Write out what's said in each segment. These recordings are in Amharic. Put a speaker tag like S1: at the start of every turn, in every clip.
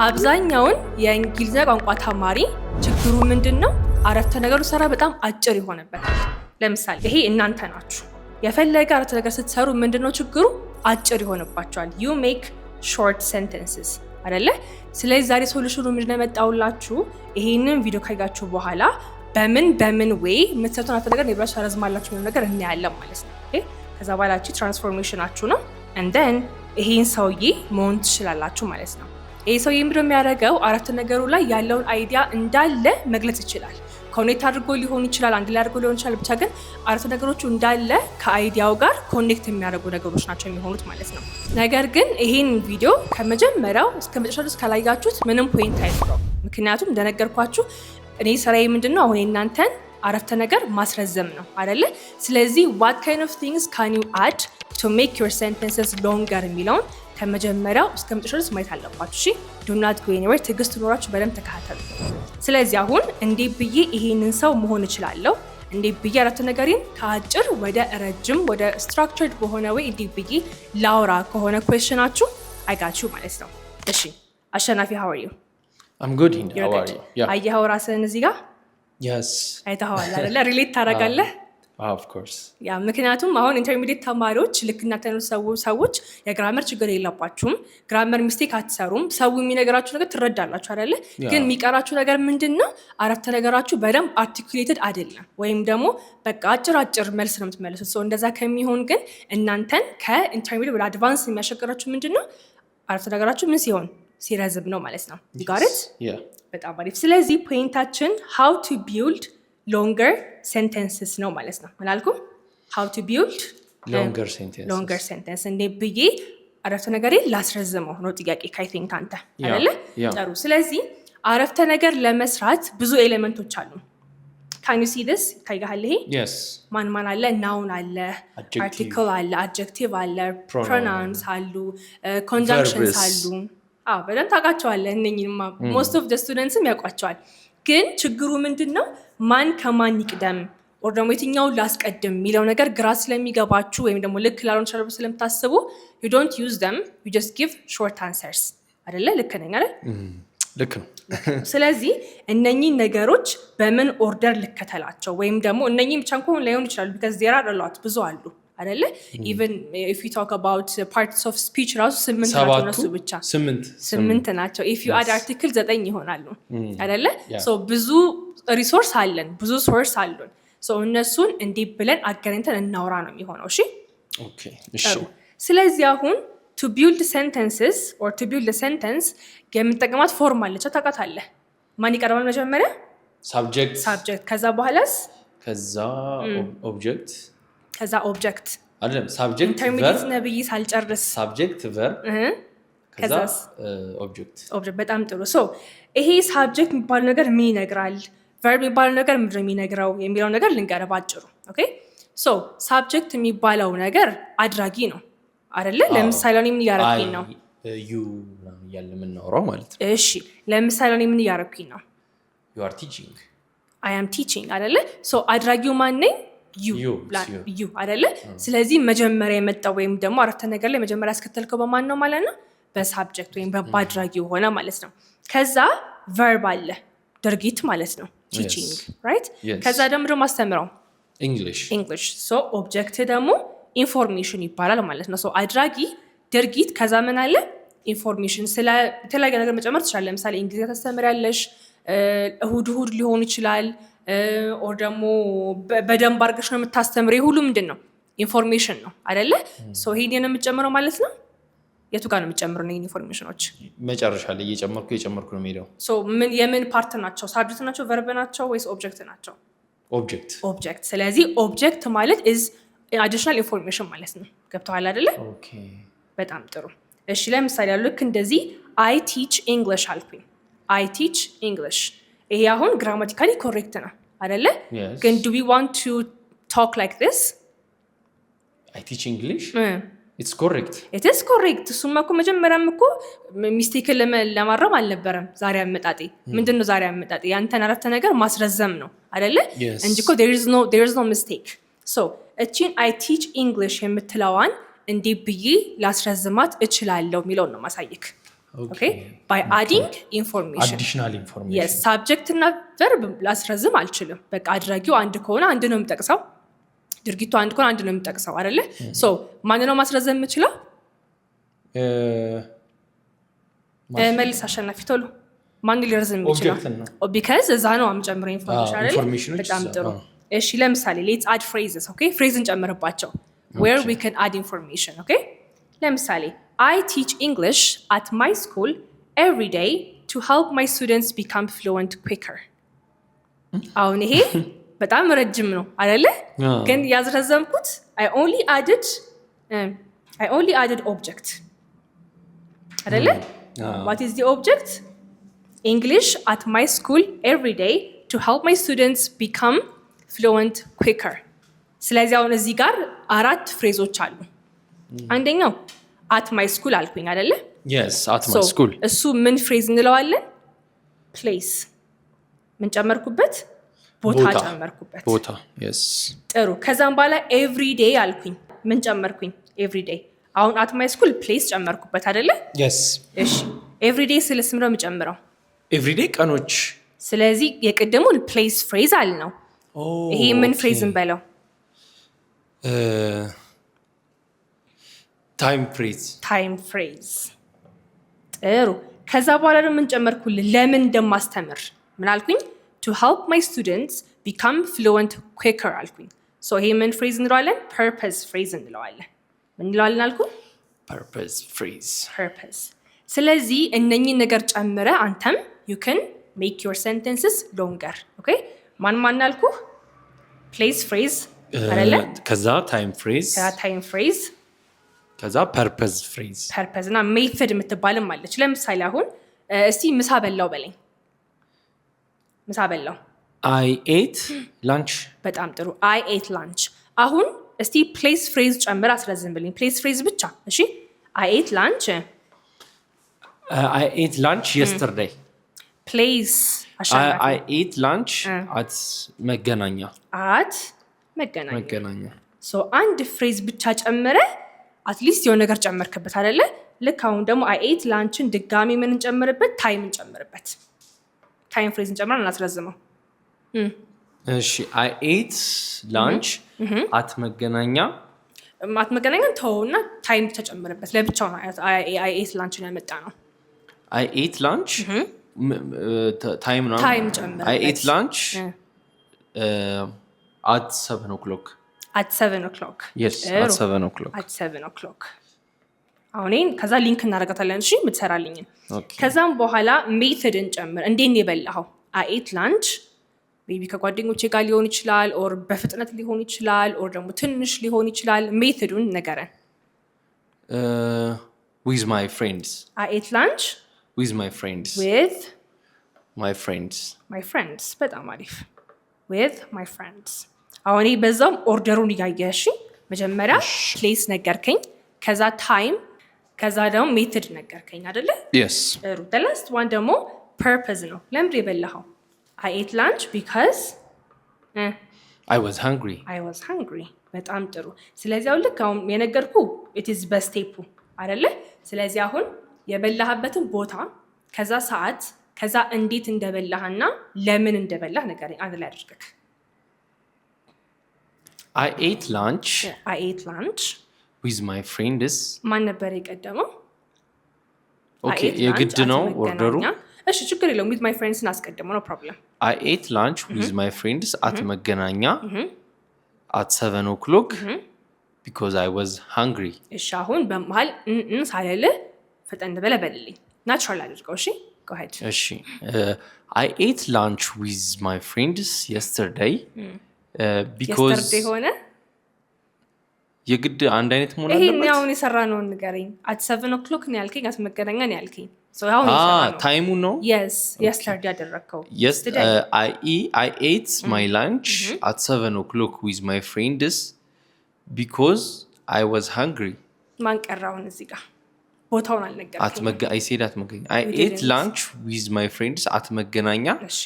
S1: አብዛኛውን የእንግሊዝኛ ቋንቋ ተማሪ ችግሩ ምንድነው? አረፍተ ነገሩ ሰራ በጣም አጭር ይሆንበታል። ለምሳሌ ይሄ እናንተ ናችሁ። የፈለገ አረፍተ ነገር ስትሰሩ ምንድነው ችግሩ? አጭር ይሆንባችኋል። you make short sentences አይደለ? ስለዚህ ዛሬ ሶሉሽኑ ምንድነው የመጣውላችሁ? ይሄንን ቪዲዮ ካያችሁ በኋላ በምን ዌይ የምትሰጡን አረፍተ ነገር ነው ያረዝማላችሁ ነው ነገር እናያለን ማለት ነው። ኦኬ ከዛ በኋላችሁ ትራንስፎርሜሽናችሁ ነው and then ይሄን ሰውዬ መሆን ትችላላችሁ ማለት ነው። ይሄ ሰውዬ ምንድነው የሚያደርገው? አረፍተ ነገሩ ላይ ያለውን አይዲያ እንዳለ መግለጽ ይችላል። ኮኔክት አድርጎ ሊሆን ይችላል፣ አንድ ላይ አድርጎ ሊሆን ይችላል። ብቻ ግን አረፍተ ነገሮቹ እንዳለ ከአይዲያው ጋር ኮኔክት የሚያደርጉ ነገሮች ናቸው የሚሆኑት ማለት ነው። ነገር ግን ይሄን ቪዲዮ ከመጀመሪያው እስከ መጨረሻው ድረስ ካላያችሁት ምንም ፖይንት አይኖረውም። ምክንያቱም እንደነገርኳችሁ እኔ ስራዬ ምንድነው አሁን እናንተን አረፍተ ነገር ማስረዘም ነው አይደለ? ስለዚህ what kind of things can you add to make your sentences longer የሚለውን ከመጀመሪያው እስከ መጨረሻው ድረስ ማየት አለባችሁ። እሺ do not go anywhere። ትዕግስት ኖራችሁ በደንብ ተከታተሉ። ስለዚህ አሁን እንዴ ብዬ ይሄንን ሰው መሆን እችላለሁ? እንዴ ብዬ አረፍተ ነገሬን ከአጭር ወደ ረጅም ወደ structured በሆነ ወይ እንዴ ብዬ ላውራ ከሆነ ኩዌስችናችሁ I got you ማለት ነው። እሺ አሸናፊ how are you?
S2: I'm good. How are you?
S1: Yeah. አየኸው ራስህን እዚህ ጋር?
S2: Yes.
S1: አይተኸዋል አይደለ? ሪሌት ታደርጋለህ?
S2: Of course.
S1: ያ ምክንያቱም አሁን ኢንተርሚዲየት ተማሪዎች ልክ እናንተ ሰዎች የግራመር ችግር የለባችሁም፣ ግራመር ሚስቴክ አትሰሩም፣ ሰው የሚነገራችሁ ነገር ትረዳላችሁ አይደለ? ግን የሚቀራችሁ ነገር ምንድነው? አረፍተ ነገራችሁ በደንብ አርቲኩሌትድ አይደለም፣ ወይም ደግሞ በቃ አጭር መልስ ነው የምትመልሱት። ሰው እንደዛ ከሚሆን ግን እናንተን ከኢንተርሚዲየት ወደ አድቫንስ የሚያሸጋግራችሁ ምንድነው? አረፍተ ነገራችሁ ምን ሲሆን ሲረዝም ነው ማለት ነው። ጋርት በጣም አሪፍ። ስለዚህ ፖይንታችን how to build longer sentences ነው ማለት ነው። ምን አልኩ? how to build longer sentences እንዴ ብዬ አረፍተ ነገሬ ላስረዝመው ነው ጥያቄ ካይ ቲንክ አንተ አይደለ? ጥሩ። ስለዚህ አረፍተ ነገር ለመስራት ብዙ ኤሌመንቶች አሉ። can you see this? ታይጋል ይሄ?
S2: Yes.
S1: ማን አለ? noun አለ፣ article አለ፣ adjective አለ፣ pronouns አሉ፣ conjunctions አሉ። በደንብ ታውቃቸዋለህ እነኝንማ most of the studentsም ያውቋቸዋል። ግን ችግሩ ምንድነው? ማን ከማን ይቅደም or ደግሞ የትኛውን ላስቀድም የሚለው ነገር ግራ ስለሚገባችሁ ወይም ደግሞ ልክ ላልሆን ይችላል ስለምታስቡ you don't use them, you just give short answers አይደለ? ልክ ነኝ አይደል?
S2: ልክ ነው።
S1: ስለዚህ እነኚህ ነገሮች በምን ኦርደር ልከተላቸው ወይም ደግሞ እነኚህ ብቻ እንኳን ላይሆን ይችላል because there are a lot ብዙ አሉ አይደለ? even if you talk about parts of speech ራሱ 8 ናቸው እነሱ ብቻ 8 ናቸው። if you add article 9 ይሆናሉ አይደለ? so ብዙ ሪሶርስ አለን፣ ብዙ ሶርስ አሉን። so እነሱን እንዲህ ብለን አገናኝተን እናውራ ነው የሚሆነው። እሺ እሺ። ስለዚህ አሁን to build sentences or to build a sentence የምንጠቀማት ፎርም አለች ታውቃታለህ? ማን ይቀርባል መጀመሪያ? subject ከዛ በኋላስ
S2: object
S1: ከዛ ኦብጀክት
S2: አይደለም subject
S1: ኢንተርሚዲየት ነብይ ሳልጨርስ
S2: subject verb ከዛ ኦብጀክት
S1: በጣም ጥሩ። ሶ ይሄ subject የሚባለው ነገር ምን ይነግራል? verb የሚባለው ነገር ምንድን ነው የሚነግረው የሚለው ነገር ልንገርህ ባጭሩ። ኦኬ ሶ subject የሚባለው ነገር አድራጊ ነው አይደለ? ለምሳሌ እኔ ምን እያደረኩኝ ነው?
S2: you ያለ ምን ነው ማለት ነው።
S1: እሺ ለምሳሌ እኔ ምን እያደረኩኝ ነው?
S2: you are teaching
S1: I am teaching አይደለ? ሶ አድራጊው ማን ነኝ? you አይደለ? ስለዚህ መጀመሪያ የመጣው ወይም ደግሞ አረፍተ ነገር ላይ መጀመሪያ ያስከተልከው በማን ነው ማለት ነው? በሳብጀክት ወይም በአድራጊው ሆነ ማለት ነው። ከዛ verb አለ ድርጊት ማለት ነው teaching right? ከዛ ደግሞ ማስተምረው English so object ደግሞ ኢንፎርሜሽን ይባላል ማለት ነው። so አድራጊ ድርጊት ከዛ ምን አለ? ኢንፎርሜሽን። ስለ የተለያየ ነገር መጨመር ትችላለህ። ለምሳሌ እንግሊዝኛ ታስተምሪያለሽ፣ እሁድ ሊሆን ይችላል or ደግሞ በደንብ አድርገሽ ነው የምታስተምረው። ሁሉ ምንድን ነው? ኢንፎርሜሽን ነው አይደለ? so ይሄን ነው የምጨምረው ማለት ነው። የቱ ጋር ነው የምጨምረው ነው ኢንፎርሜሽኖች?
S2: መጨረሻ ላይ እየጨመርኩ ነው የሚለው።
S1: so የምን ፓርት ናቸው? ሳብጀክት ናቸው፣ ቨርብ ናቸው ወይስ ኦብጀክት ናቸው? ኦብጀክት። ስለዚህ ኦብጀክት ማለት is additional information ማለት ነው። ገብቶሃል አይደለ?
S2: ኦኬ
S1: በጣም ጥሩ። እሺ ለምሳሌ ልክ እንደዚህ I teach English አልኩኝ። I teach English ይሄ አሁን ግራማቲካሊ ኮሬክት ነው አይደለ? ግን do we want to talk like this?
S2: I teach English? It's correct.
S1: It is correct. እሱማ እኮ መጀመሪያም እኮ ሚስቴክን ለማረም አልነበረም ዛሬ አመጣጤ። ምንድነው ዛሬ አመጣጤ? ያንተን አረፍተ ነገር ማስረዘም ነው አይደለ? እንጂ እኮ there is no mistake. so እቺን I teach English የምትለዋን እንዲህ ብዬ ላስረዝማት እችላለሁ የሚለውን ነው ማሳየክ። Okay, by adding information.
S2: Additional information.
S1: Yes, subject እና verb ላስረዝም አልችልም። በቃ አድራጊው አንድ ከሆነ አንድ ነው የምጠቅሰው፣ ድርጊቱ አንድ ከሆነ አንድ ነው የምጠቅሰው አይደለ? ሶ ማን ነው ማስረዘም የምችለው? መልስ አሸናፊ ቶሎ ማን ሊረዝም ይችላል? because እዛ ነው የምጨምረው ኢንፎርሜሽን አይደለ? በጣም ጥሩ። እሺ ለምሳሌ let's add phrases. Okay, phrase እንጨምርባቸው where we can add information. Okay, ለምሳሌ I teach English at my school every day to help my students become fluent quicker. አሁን ይሄ በጣም ረጅም ነው አይደለ? ግን ያዝረዘምኩት I only added object አይደለ? What is the object? English at my school every day to help my students become fluent quicker. ስለዚህ አሁን እዚህ ጋር አራት ፍሬዞች አሉ። አንደኛው at my school አልኩኝ አይደለ?
S2: Yes, at my school.
S1: እሱ ምን ፍሬዝ እንለዋለን? place ምን ጨመርኩበት? ቦታ ጨመርኩበት።
S2: ቦታ yes።
S1: ጥሩ። ከዛም በኋላ every day አልኩኝ። ምን ጨመርኩኝ? every day። አሁን at my school place ጨመርኩበት አይደለ?
S2: yes።
S1: እሺ every day ስለስ ምንድነው የምጨምረው?
S2: every day ቀኖች።
S1: ስለዚህ የቀደሙን place phrase አልነው። ይሄ ምን ፍሬዝ እንበለው?
S2: time phrase።
S1: time phrase። ጥሩ። ከዛ በኋላ ደግሞ ምን ጨመርኩልህ? ለምን እንደማስተምር ምን አልኩኝ? to help my students become fluent quicker አልኩኝ። ሶ ይሄ ምን ፍሬዝ እንለዋለን? purpose phrase እንለዋለን። ምን እንለዋለን አልኩኝ?
S2: purpose phrase።
S1: purpose። ስለዚህ እነኚህን ነገር ጨምረ አንተም you can make your sentences longer. Okay, ማን አልኩህ? place phrase አይደለ?
S2: ከዛ time phrase፣
S1: ከዛ time phrase፣
S2: ከዛ purpose phrase።
S1: purpose እና method የምትባልም አለች። ለምሳሌ አሁን እስቲ ምሳ በላው በለኝ። ምሳ በላው።
S2: I ate lunch።
S1: በጣም ጥሩ። I ate lunch። አሁን እስቲ place phrase ጨምር አስረዝምልኝ። place phrase ብቻ። እሺ I ate lunch።
S2: I ate lunch yesterday።
S1: place አሻናፊ።
S2: I ate lunch at መገናኛ።
S1: at መገናኛ። ሶ አንድ ፍሬዝ ብቻ ጨምረ አትሊስት የሆነ ነገር ጨመርክበት አይደለ? ልክ አሁን ደግሞ I ate lunchን ድጋሚ ምን እንጨምርበት? ታይም እንጨምርበት። ታይም ፍሬዝ እንጨምራለን እናስረዝመው።
S2: እሺ I ate lunch at መገናኛ።
S1: at መገናኛን ተውና ታይም ተጨምርበት። ለብቻው ነው I ate lunch ነው ያመጣ ነው።
S2: I ate lunch ታይም ነው።
S1: ታይም ጨምርበት።
S2: I ate lunch at 7 o'clock።
S1: at 7 o'clock።
S2: yes at 7 o'clock።
S1: at 7 o'clock። አሁን ከዛ ሊንክ እናደርጋታለን። እሺ የምትሰራልኝን። ከዛም በኋላ ሜተድን ጨምር። እንዴት ነው የበላኸው? I ate lunch ሜቢ ከጓደኞቼ ጋር ሊሆን ይችላል፣ ኦር በፍጥነት ሊሆን ይችላል፣ ኦር ደግሞ ትንሽ ሊሆን ይችላል። ሜተዱን ነገረን።
S2: with my friends።
S1: I ate lunch
S2: with my friends።
S1: with
S2: my friends።
S1: my friends። በጣም አሪፍ። with my friends። አሁን በዛም ኦርደሩን እያየሽ መጀመሪያ ፕሌስ ነገርከኝ፣ ከዛ ታይም፣ ከዛ ደግሞ ሜተድ ነገርከኝ አይደለ?
S2: yes።
S1: ጥሩ። the last one ደግሞ purpose ነው። ለምንድን የበላኸው? I ate lunch because
S2: I was hungry።
S1: I was hungry። በጣም ጥሩ። ስለዚህ አሁን ልክ አሁን የነገርኩ it is በስቴፑ አይደለ? ስለዚህ አሁን የበላህበትን ቦታ፣ ከዛ ሰዓት፣ ከዛ እንዴት እንደበላህና ለምን እንደበላህ ነገረኝ። አንድ ላይ አድርገህ
S2: I ate lunch
S1: I ate lunch
S2: with my friends።
S1: ማን ነበር የቀደመው?
S2: ኦኬ የግድ ነው ኦርደሩ?
S1: እሺ ችግር የለውም። with my friends እናስቀድመው ነው ፕሮብለም።
S2: I ate lunch with my friends at መገናኛ at 7 o'clock because I was hungry።
S1: እሺ አሁን በመሃል ሳልልህ ፈጠን ብለህ በልልኝ። ናቹራል አድርገው። እሺ go ahead።
S2: እሺ I ate lunch with my friends yesterday because
S1: yesterday ሆነ
S2: የግድ አንድ አይነት መሆን አለበት።
S1: ይሄን አሁን የሰራነውን ንገረኝ። at 7 o'clock ነው ያልከኝ፣ at መገናኛ ነው ያልከኝ። so አሁን የሰራነው
S2: ታይሙ ነው።
S1: yes yesterday ያደረከው።
S2: I ate my lunch at 7 o'clock with my friends because I was hungry።
S1: ማን ቀራውን እዚህ ጋር ቦታውን አልነገርከኝም።
S2: I said at መገናኛ። I ate lunch with my friends at መገናኛ
S1: እሺ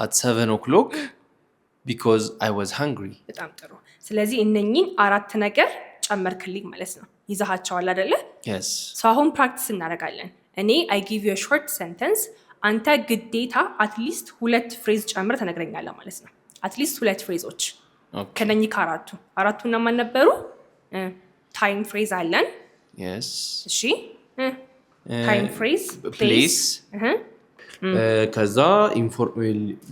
S2: at 7 o'clock because I was hungry።
S1: በጣም ጥሩ። ስለዚህ እነኚህን አራት ነገር ጨመርክልኝ ማለት ነው። ይዛሃቸዋል አይደለ?
S2: yes።
S1: አሁን ፕራክቲስ እናደርጋለን። እኔ I give you a short sentence አንተ ግዴታ አትሊስት 2 ፍሬዝ ጨምረ ተነግረኛለህ ማለት ነው። አትሊስት 2 ፍሬዞች ከነኚህ አራቱ እነማን ነበሩ? ታይም ፍሬዝ አለን።
S2: yes
S1: እሺ ታይም ፍሬዝ
S2: place ከዛ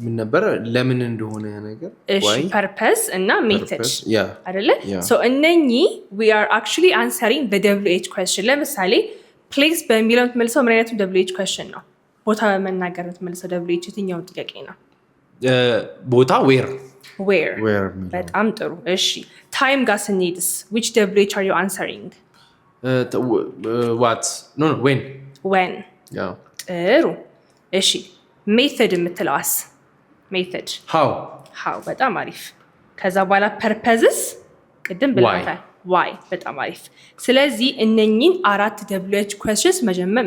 S2: ምን ነበር ለምን እንደሆነ ነገር
S1: why purpose እና method አይደለ? so እነኚህ we are actually answering the WH question። ለምሳሌ place በሚለው የምትመልሰው ምን አይነቱ WH question ነው? ቦታ በመናገር የምትመልሰው WH የትኛው ጥያቄ ነው?
S2: ቦታ where
S1: በጣም ጥሩ። እሺ time ጋር ስንሄድስ which WH are you answering?
S2: what no when
S1: ጥሩ። እሺ ሜተድ የምትለዋስ? ሜተድ how በጣም አሪፍ። ከዛ በኋላ purposes ቅድም ብለናል why በጣም አሪፍ። ስለዚህ እነኚህን 4 WH questions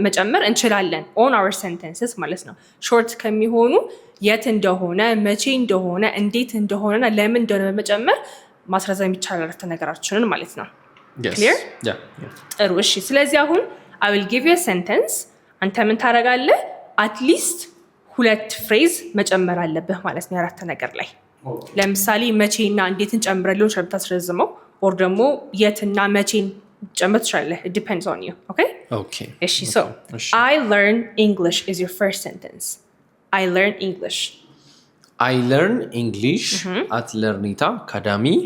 S1: መጨመር እንችላለን on our sentences ማለት ነው። ሾርት ከሚሆኑ የት እንደሆነ መቼ እንደሆነ እንዴት እንደሆነና ለምን እንደሆነ በመጨመር ማስረዘም ይቻላል አረፍተ ነገራችንን ማለት ነው። clear ጥሩ። እሺ ስለዚህ አሁን I will give you a sentence አንተ ምን ታደርጋለህ? አትሊስት 2 ፍሬዝ መጨመር አለብህ ማለት ነው አረፍተ ነገር ላይ። ለምሳሌ መቼና እንዴትን ጨምረህ ሊሆን ይችላል ታስረዝመው or ደግሞ የትና መቼን ጨምር ትችላለህ። it depends on you. okay እሺ so I learn English is your first sentence. I learn English at Learnita Academy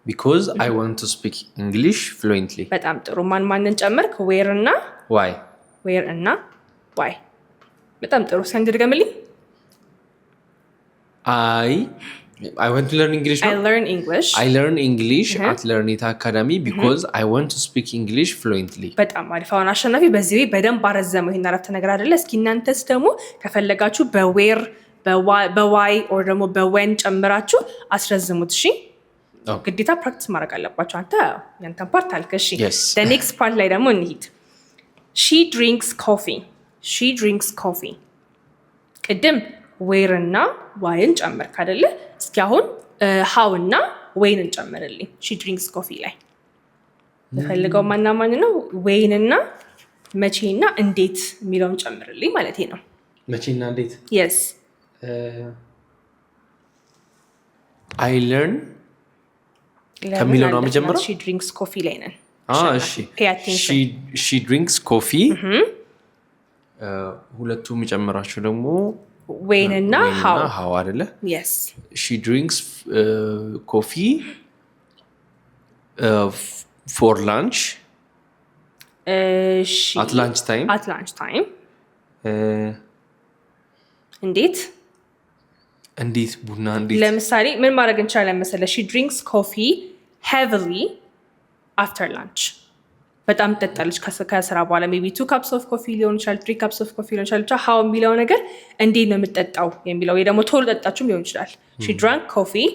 S1: because I want to speak English fluently. በጣም ጥሩ። ማንን ጨመርክ? where እና why በጣም ጥሩ። ሰንድ ድገምልኝ።
S2: I want to learn English.
S1: I learn English
S2: at Learnita Academy because I want to speak English fluently.
S1: በጣም አሪፍ። አሁን አሸናፊ በዚህ በደንብ አረዘመው ይሄን አረፍተ ነገር አይደለ? እስኪ እናንተስ ደግሞ ከፈለጋችሁ በዌር በዋይ or ደግሞ በዌን ጨምራችሁ አስረዝሙት። እሺ ግዴታ ፕራክቲስ ማድረግ አለባችሁ። አንተ ያንተን ፓርት አልከ። እሺ the next part ላይ ደግሞ እንሂድ። she drinks coffee ቅድም ዌር እና ዋይን ጨመርክ አይደለ? እስኪ አሁን ሃው እና ዌይን ጨምርልኝ። she drinks coffee ላይ የፈልገው ማን ነው? ዌይን እና መቼና እንዴት የሚለውን ጨምርልኝ ማለት ነው።
S2: መቼና እንዴት?
S1: yes
S2: I learn ከሚለው ነው የምጀምረው።
S1: she drinks coffee ላይ ነን።
S2: እሺ she drinks coffee ሁለቱ የሚጨምራቸው ደግሞ
S1: ዌይን እና
S2: ሃው አይደለ?
S1: yes
S2: she drinks coffee for lunch at lunch time እንዴት ቡና እንዴት?
S1: ለምሳሌ ምን ማድረግ እንችላለን መሰለህ? she drinks coffee heavily after lunch በጣም ጠጣለች ከስራ በኋላ maybe 2 cups of coffee ሊሆን ይችላል 3 cups of coffee ሊሆን ይችላል። how የሚለው ነገር እንዴት ነው የምትጠጣው የሚለው ወይ ደግሞ ቶሎ ጠጣችሁም ሊሆን ይችላል። she drank coffee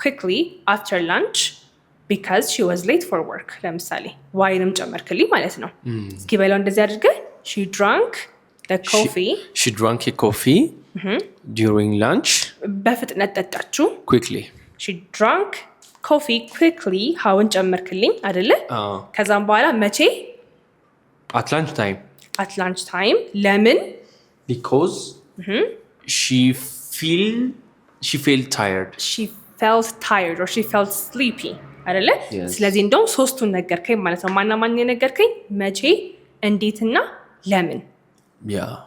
S1: quickly after lunch because she was late for work ለምሳሌ ዋይንም ጨመርክልኝ ማለት ነው። እስኪ በለው እንደዚህ አድርገህ she drank a coffee during lunch
S2: በፍጥነት
S1: ጠጣችሁ
S2: quickly
S1: she drank coffee quickly ሃውን ጨመርክልኝ አይደለ? ከዛም በኋላ መቼ?
S2: at lunch time
S1: ለምን?
S2: because she felt tired
S1: or she felt sleepy አይደለ? ስለዚህ እንደውም ሶስቱን ነገርከኝ ማለት ነው። ማን የነገርከኝ? መቼ፣ እንዴትና ለምን።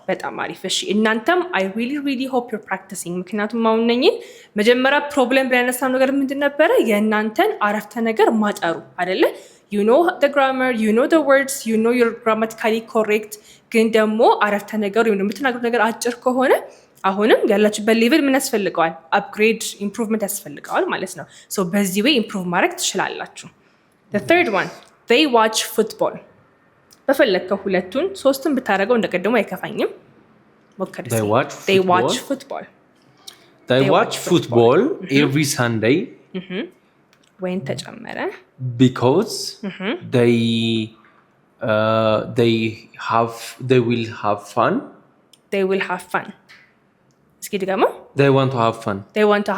S1: በጣም አሪፍ። እሺ እናንተም I really hope you're practicing ምክንያቱም አሁን ነኝን መጀመሪያ ፕሮብሌም ብያነሳው ነገር ምንድን ነበረ? የእናንተን አረፍተ ነገር ማጠሩ አይደለ? you know the grammar, you know the words, you know you're grammatically correct ግን ደግሞ አረፍተ ነገር ወይም የምትናገሩት ነገር አጭር ከሆነ አሁንም ያላችሁበት ሌቭል ምን ያስፈልገዋል? አፕግሬድ ኢምፕሩቭመንት ያስፈልገዋል ማለት ነው። ሶ በዚህ ወይ ኢምፕሩቭ ማድረግ ትችላላችሁ። the third one they watch football በፈለከው ሁለቱን ሶስቱን ብታረገው እንደቀደሙ አይከፋኝም። ሞከር። they watch football
S2: every Sunday
S1: when ተጨመረ
S2: because they will have fun
S1: እስኪ ድገመው።
S2: they want to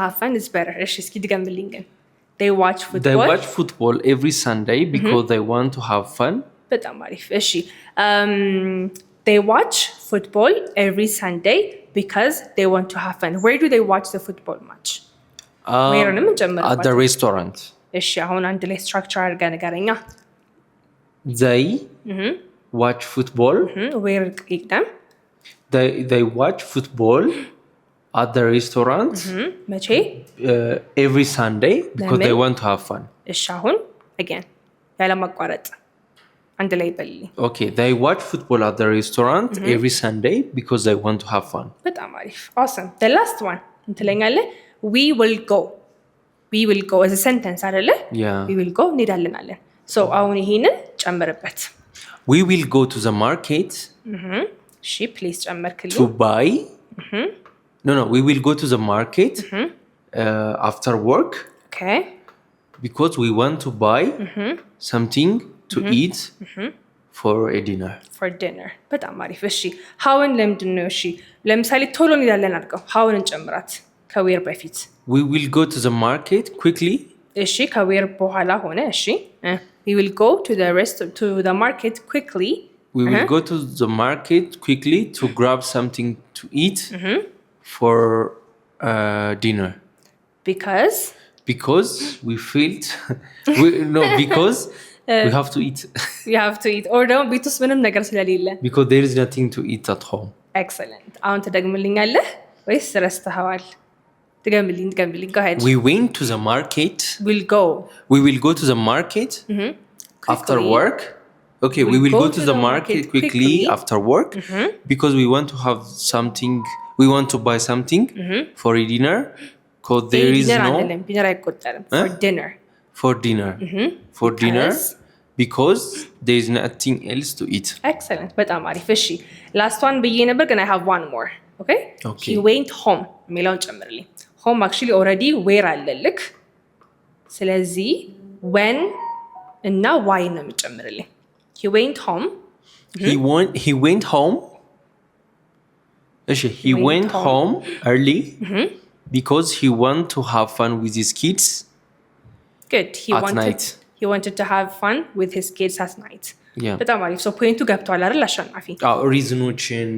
S2: have fun
S1: is better። እሺ እስኪ ድገምልኝ ግን they watch
S2: football every Sunday because they want to have fun
S1: በጣም አሪፍ። እሺ they watch football every Sunday because they want to have fun. Where do they watch the football match?
S2: At the restaurant.
S1: እሺ አሁን አንድ ላይ structure አድርገን ንገረኛ።
S2: They watch football.
S1: Where them?
S2: They watch football at the restaurant.
S1: መቼ?
S2: Every Sunday because they want to have fun.
S1: እሺ አሁን again ያለማቋረጥ አንድ ላይ በልልኝ።
S2: Okay, they watch football at the restaurant every Sunday because they want to have fun.
S1: በጣም አሪፍ awesome. The last one እንትለኛለህ we will go. We will go as a sentence አይደለ?
S2: Yeah.
S1: We will go እንሄዳለን አለን። So አሁን ይሄንን ጨምርበት።
S2: We will go to the market.
S1: እሺ please ጨምርክልኝ።
S2: To buy. No, we will go to the market after work.
S1: Okay.
S2: Because we want to buy something to eat for a dinner.
S1: For dinner. በጣም አሪፍ። እሺ howን ለምንድን ነው? እሺ ለምሳሌ ቶሎ እንሄዳለን አድርገው። howን እንጨምራት ከዌር በፊት።
S2: We will go to the market quickly.
S1: እሺ ከዌር በኋላ ሆነ። እሺ we will go to the market quickly.
S2: We will go to the market quickly to grab something to eat for dinner. Because we felt because we have to eat.
S1: You have to eat. Or ደግሞ ቤት ውስጥ ምንም ነገር ስለሌለ.
S2: Because there is nothing to eat at home.
S1: Excellent. አሁን ትደግምልኛለህ ወይስ ረስተኸዋል? ትገምልኝ። Go ahead.
S2: We went to the market.
S1: We will go
S2: to the market after work. Okay, we will go to the market quickly after work because we want to have something. We want to buy something for a dinner. Because there is no
S1: dinner አይቆጠርም. For dinner because there is nothing else to eat. Excellent. በጣም አሪፍ። እሺ last one ብዬ ነበር ግን I have one more. Okay? He went home የሚለውን ጨምርልኝ። home actually already where አለልክ። ስለዚህ when እና why ነው የምጨምርልኝ። He went home.
S2: He went home. He went home early because he wanted to have fun with his kids.
S1: Good.
S2: Night.
S1: He wanted to have fun with his kids at night. በጣም አሪፍ። ሶ ፖይንቱ ገብቷል አይደል? አሸናፊ
S2: ሪዝኖችን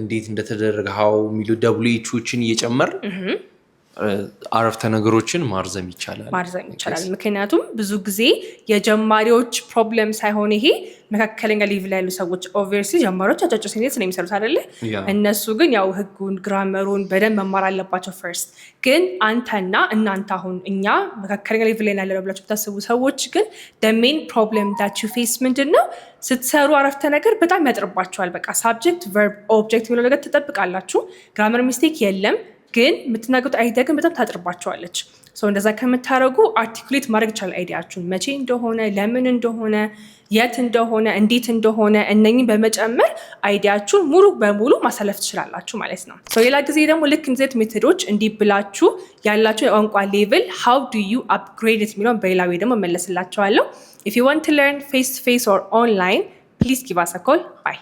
S2: እንዴት እንደተደረገ how የሚሉ WHዎችን እየጨመር አረፍተ ነገሮችን ማርዘም ይቻላል። ምክንያቱም ብዙ ጊዜ የጀማሪዎች ፕሮብለም ሳይሆን ይሄ መካከለኛ ሌቭል ያሉ ሰዎች ኦብቪየስሊ ጀማሪዎች አጫጭር ሴንቴንስ ነው የሚሰሩት አይደለ? እነሱ ግን ያው ህጉን ግራመሩን በደንብ መማር አለባቸው ፈርስት። ግን አንተና እናንተ አሁን እኛ መካከለኛ ሌቭል ላይ ያለ ብላችሁ ብታስቡ ሰዎች ግን the main problem that you face ምንድነው? ስትሰሩ አረፍተ ነገር በጣም ያጥርባችኋል። በቃ ሳብጀክት ቨርብ ኦብጀክት የሚለው ነገር ትጠብቃላችሁ። ግራመር ሚስቴክ የለም ግን የምትናገሩት አይዲያ ግን በጣም ታጥርባቸዋለች። እንደዛ ከምታደርጉ አርቲኩሌት ማድረግ ይቻላል አይዲያችሁን መቼ እንደሆነ ለምን እንደሆነ የት እንደሆነ እንዴት እንደሆነ እነኚህን በመጨመር አይዲያችሁን ሙሉ በሙሉ ማሳለፍ ትችላላችሁ ማለት ነው። ሌላ ጊዜ ደግሞ ልክ እንደዚህ ሜቶዶች እንዲህ ብላችሁ ያላችሁ የቋንቋ ሌቭል how do you upgrade it የሚለውን በሌላ ወይ ደግሞ መለስላችኋለሁ። If you want to learn face to face or online, please give us a call. Bye.